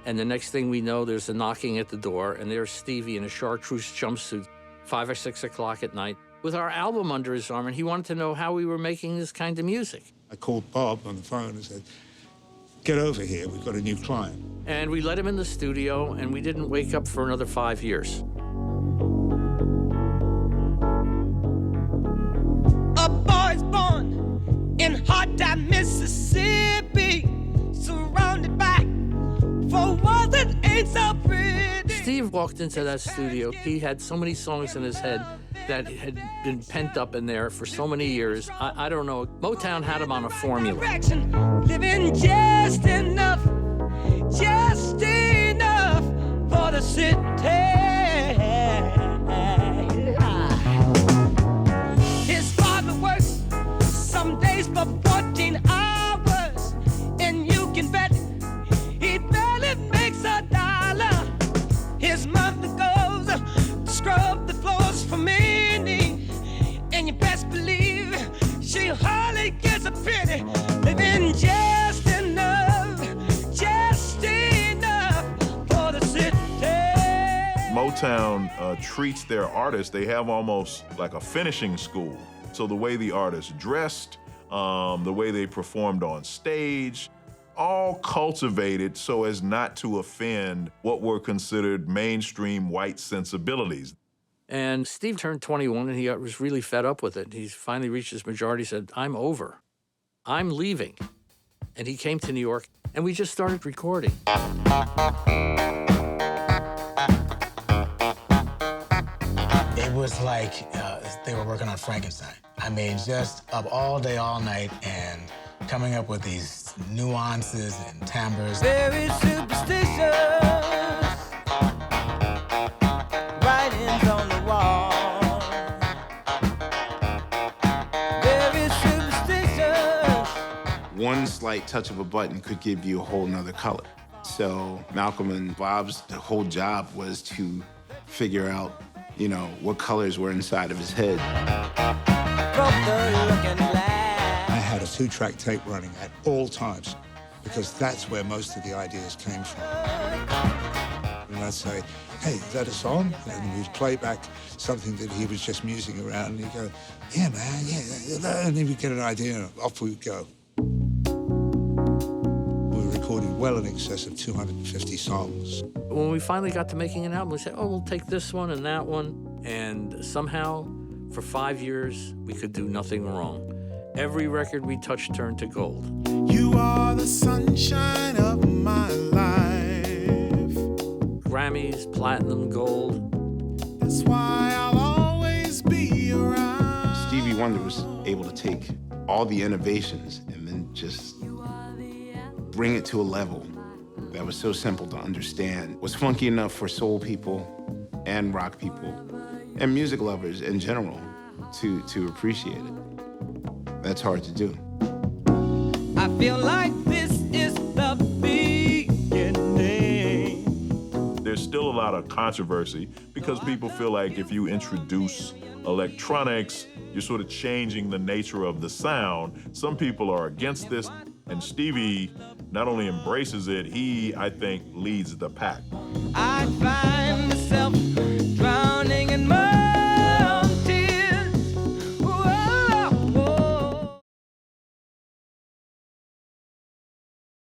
And the next thing we know, there's a knocking at the door, and there's Stevie in a chartreuse jumpsuit, 5 or 6 o'clock at night, with our album under his arm, and he wanted to know how we were making this kind of music. I called Bob on the phone and said, "Get over here, we've got a new client." And we let him in the studio, and we didn't wake up for another 5 years. A boy's born in hot time, Mississippi, surrounded by four walls that ain't so pretty. Steve walked into that studio. He had so many songs in his head that had been pent up in there for so many years. I don't know. Motown had him on a formula. Living just enough for the city. His father works some days for 14 hours, and you can bet he barely makes a dollar. His mother goes to scrub the floors for Minnie, and you best believe she hardly gets a penny. Living just enough for the city. Motown treats their artists, they have almost like a finishing school. So the way the artists dressed, the way they performed on stage, all cultivated so as not to offend what were considered mainstream white sensibilities. And Steve turned 21, and he was really fed up with it. He finally reached his majority, said, "I'm over. I'm leaving." And he came to New York, and we just started recording. It was like they were working on Frankenstein. I mean, just up all day, all night, and coming up with these nuances and timbres. Very superstitious. Writings on the wall. Very superstitious. One slight touch of a button could give you a whole nother color. So Malcolm and Bob's whole job was to figure out, you know, what colors were inside of his head. I had a 2-track tape running at all times because that's where most of the ideas came from. And I'd say, "Hey, is that a song?" And we'd play back something that he was just musing around, and he'd go, "Yeah, man, yeah." And then we'd get an idea, and off we'd go. We recorded well in excess of 250 songs. When we finally got to making an album, we said, "Oh, we'll take this one and that one." And somehow, for 5 years, we could do nothing wrong. Every record we touched turned to gold. You are the sunshine of my life. Grammys, platinum, gold. That's why I'll always be around. Stevie Wonder was able to take all the innovations and then just bring it to a level that was so simple to understand, was funky enough for soul people and rock people and music lovers in general to appreciate it. That's hard to do. I feel like this is the beginning. There's still a lot of controversy because people feel like if you introduce electronics, you're sort of changing the nature of the sound. Some people are against this, and Stevie not only embraces it, he, I think, leads the pack. I'd find